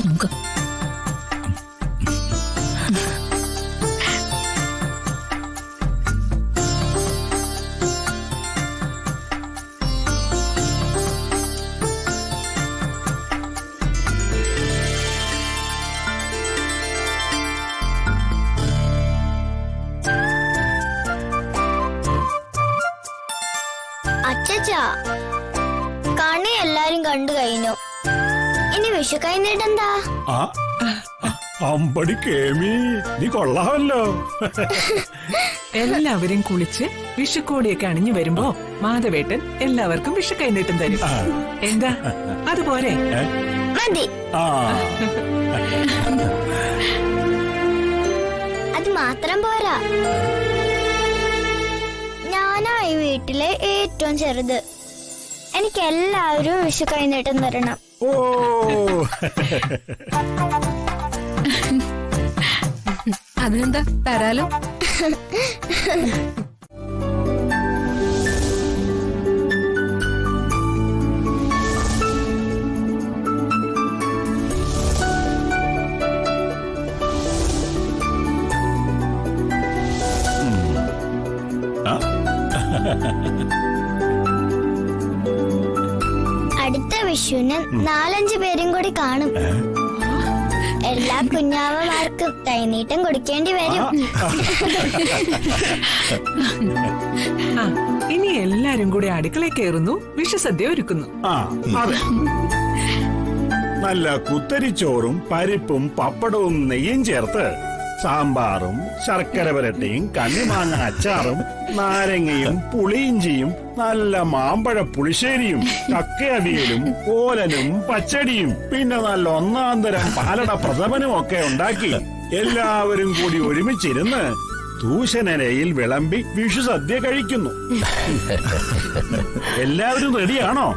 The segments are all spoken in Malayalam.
നോക്ക്. അച്ഛാ, കണി എല്ലാരും കണ്ടു കഴിഞ്ഞു. ഇനി വിഷു കഴിഞ്ഞിട്ടെന്താ? അമ്പടി കേമി, നീ കൊള്ളാമല്ലോ. എല്ലാവരും കുളിച്ച് വിഷുക്കോടിയൊക്കെ അണിഞ്ഞു വരുമ്പോ മാധവേട്ടൻ എല്ലാവർക്കും വിഷു കൈനീട്ടം തരും. എന്താ അതുപോലെ? മതി. അത് മാത്രം പോരാ, ഞാനാ ഈ വീട്ടിലെ ഏറ്റവും ചെറുത്. എനിക്ക് എല്ലാവരും വിഷു കൈനീട്ടം തരണം. ഓ, അതെന്താ, തരാലോ. അടുത്ത വിഷുവിന് 4-5 പേരും കൂടി കാണും. എല്ലാ കുഞ്ഞാവമാർക്കും കൈനീട്ടം കൊടുക്കേണ്ടി വരും. ഇനി എല്ലാരും കൂടി അടുക്കളയിൽ കയറുന്നു, വിഷുസദ്യ ഒരുക്കുന്നു. നല്ല കുത്തരിച്ചോറും പരിപ്പും പപ്പടവും നെയ്യും ചേർത്ത് സാമ്പാറും ശർക്കര പുരട്ടിയും കണ്ണിമാങ്ങ അച്ചാറും നാരങ്ങയും പുളിയിഞ്ചിയും നല്ല മാമ്പഴ പുളിശ്ശേരിയും ചക്കയവിയലും ഓലനും പച്ചടിയും പിന്നെ നല്ല ഒന്നാന്തരം പാലട പ്രഥമനും ഒക്കെ ഉണ്ടാക്കി എല്ലാവരും കൂടി ഒരുമിച്ചിരുന്ന് തൂശനിലയിൽ വിളമ്പി വിഷു സദ്യ കഴിക്കുന്നു. എല്ലാവരും റെഡിയാണോ?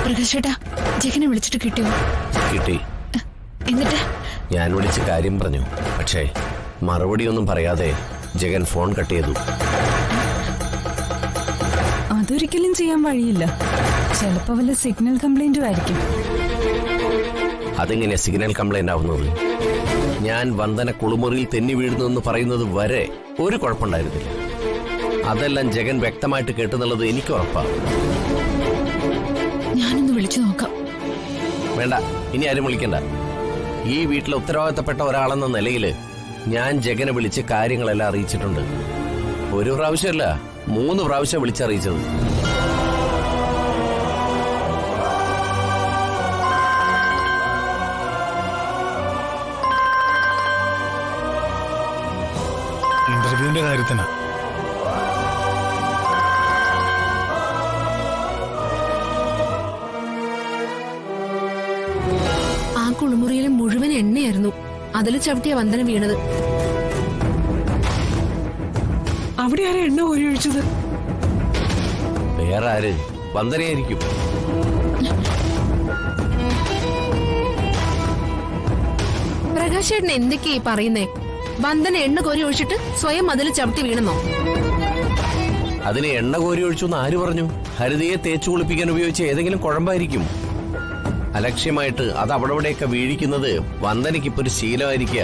പ്രകാശേട്ടാ, ജഗനെ വിളിച്ചിട്ട് കിട്ടിയോ? കിട്ടി. എന്നിട്ട് ഞാൻ വിളിച്ച് കാര്യം പറഞ്ഞു. പക്ഷേ മറുപടിയൊന്നും പറയാതെ ജഗൻ ഫോൺ കട്ട് ചെയ്തു. അതൊരിക്കലും ചെയ്യാൻ വഴിയില്ല. ചിലപ്പോ വല്ല സിഗ്നൽ കംപ്ലൈന്റും ആയിരിക്കും. അതെങ്ങനെ സിഗ്നൽ കംപ്ലൈന്റ് ആവുന്നത്? ഞാൻ വന്ദന കുളിമുറിയിൽ തെന്നി വീഴുന്നു പറയുന്നത് വരെ ഒരു കുഴപ്പമുണ്ടായിരുന്നില്ല. അതെല്ലാം ജഗൻ വ്യക്തമായിട്ട് കേട്ടെന്നുള്ളത് എനിക്ക് ഉറപ്പാണ്. ഞാനൊന്ന് വിളിച്ചു നോക്കാം. വേണ്ട, ഇനി ആരും വിളിക്കണ്ട. ഈ വീട്ടിലെ ഉത്തരവാദിത്തപ്പെട്ട ഒരാളെന്ന നിലയിൽ ഞാൻ ജഗനെ വിളിച്ച് കാര്യങ്ങളെല്ലാം അറിയിച്ചിട്ടുണ്ട്. ഒരു പ്രാവശ്യമല്ല, 3 പ്രാവശ്യം വിളിച്ചറിയിച്ചത്. ഇന്റർവ്യൂവിന്റെ കാര്യത്തിനാ. ആ കുളിമുറിയിലെ മുഴുവൻ എണ്ണയായിരുന്നു. അതിൽ ചവിട്ടിയ വന്ദന വീണത്. അവിടെ ആരാ എണ്ണ കോരി ഒഴിച്ചത്? വേറെ ആര്? വന്ദനയായിരിക്കും. പ്രകാശേട്ടൻ എന്തൊക്കെയാ പറയുന്നേ? വന്ദന എണ്ണ കോരി ഒഴിച്ചിട്ട് സ്വയം അതിൽ ചവിട്ടി വീണെന്നോ? അതിന് എണ്ണ കോരി ഒഴിച്ചു എന്ന് ആര് പറഞ്ഞു? ഹരിതയെ തേച്ചു കുളിപ്പിക്കാൻ ഉപയോഗിച്ച ഏതെങ്കിലും കുഴമ്പായിരിക്കും. അലക്ഷ്യമായിട്ട് അത് അവിടെയൊക്കെ വീഴിക്കുന്നത് വന്ദനയ്ക്കിപ്പോ ഒരു ശീലമായിരിക്കുക.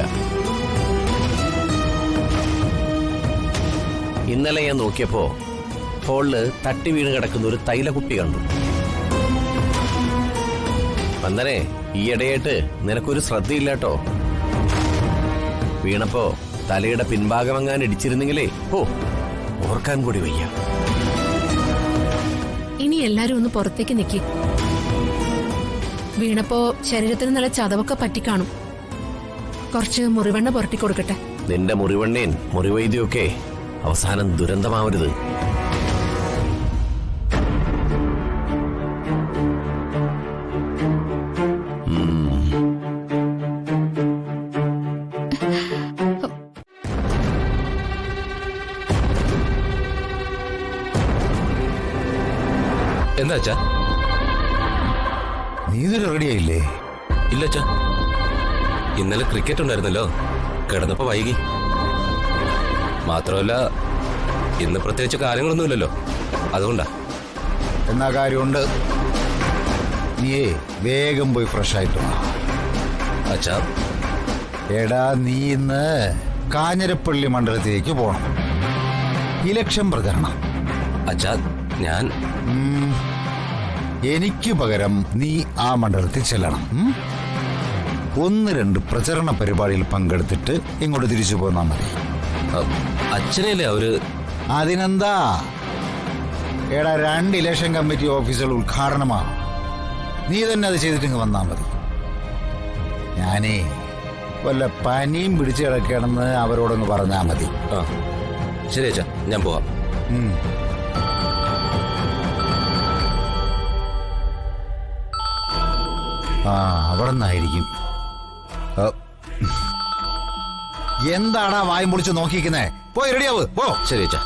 ഇന്നലെ ഞാൻ നോക്കിയപ്പോ ഹോളില് തട്ടി വീണ് കിടക്കുന്ന ഒരു തൈലക്കുപ്പി കണ്ടു. വന്ദനെ, ഈയിടെയായിട്ട് നിനക്കൊരു ശ്രദ്ധയില്ലാട്ടോ. വീണപ്പോ തലയുടെ പിൻഭാഗമെങ്ങാൻ ഇടിച്ചിരുന്നെങ്കിലേ ഓർക്കാൻ കൂടി വയ്യ. ഇനി എല്ലാരും ഒന്ന് പുറത്തേക്ക് നിക്കി. വീണപ്പോ ശരീരത്തിന് നല്ല ചതവൊക്കെ പറ്റിക്കാണും. കുറച്ച് മുറിവെണ്ണ പുരട്ടി കൊടുക്കട്ടെ. നിന്റെ മുറിവെണ്ണയും മുറിവൈദ്യമൊക്കെ അവസാനം ദുരന്തമാവരുത്. എന്താ അച്ഛാ? നീ ഇതൊരു റെഡിയായില്ലേ? ഇല്ല അച്ഛാ, ഇന്നലെ ക്രിക്കറ്റ് ഉണ്ടായിരുന്നല്ലോ, കിടന്നപ്പോ വൈകി. മാത്രമല്ല ഇന്ന് പ്രത്യേകിച്ച് കാര്യങ്ങളൊന്നുമില്ലല്ലോ, അതുകൊണ്ടാ. എന്നാ കാര്യമുണ്ട്. നീയേ വേഗം പോയി ഫ്രഷ് ആയിട്ട് വാ. അച്ഛാ, എടാ നീ ഇന്ന് കാഞ്ഞിരപ്പള്ളി മണ്ഡലത്തിലേക്ക് പോണം. ഇലക്ഷൻ പ്രചരണം. അച്ഛാ ഞാൻ എനിക്ക് പകരം നീ ആ മണ്ഡലത്തിൽ ചെല്ലണം. 1-2 പ്രചരണ പരിപാടിയിൽ പങ്കെടുത്തിട്ട് ഇങ്ങോട്ട് തിരിച്ചു പോന്നാ മതി. അച്ഛനല്ലേ അവര്? അതിനെന്താ, എടാ 2 ഇലക്ഷൻ കമ്മിറ്റി ഓഫീസുകൾ ഉദ്ഘാടനമാണ്. നീ തന്നെ അത് ചെയ്തിട്ട് വന്നാ മതി. ഞാനേ വല്ല പനിയും പിടിച്ചു കിടക്കണമെന്ന് അവരോടൊന്ന് പറഞ്ഞാ മതി. ശരി അച്ഛാ, ഞാൻ പോവാം. അവിടെ നിന്നായിരിക്കും. എന്താടാ വായും പൊളിച്ച് നോക്കിയിരിക്കുന്നേ? പോയി റെഡിയാവ്. പോ. ശരി അച്ഛാ.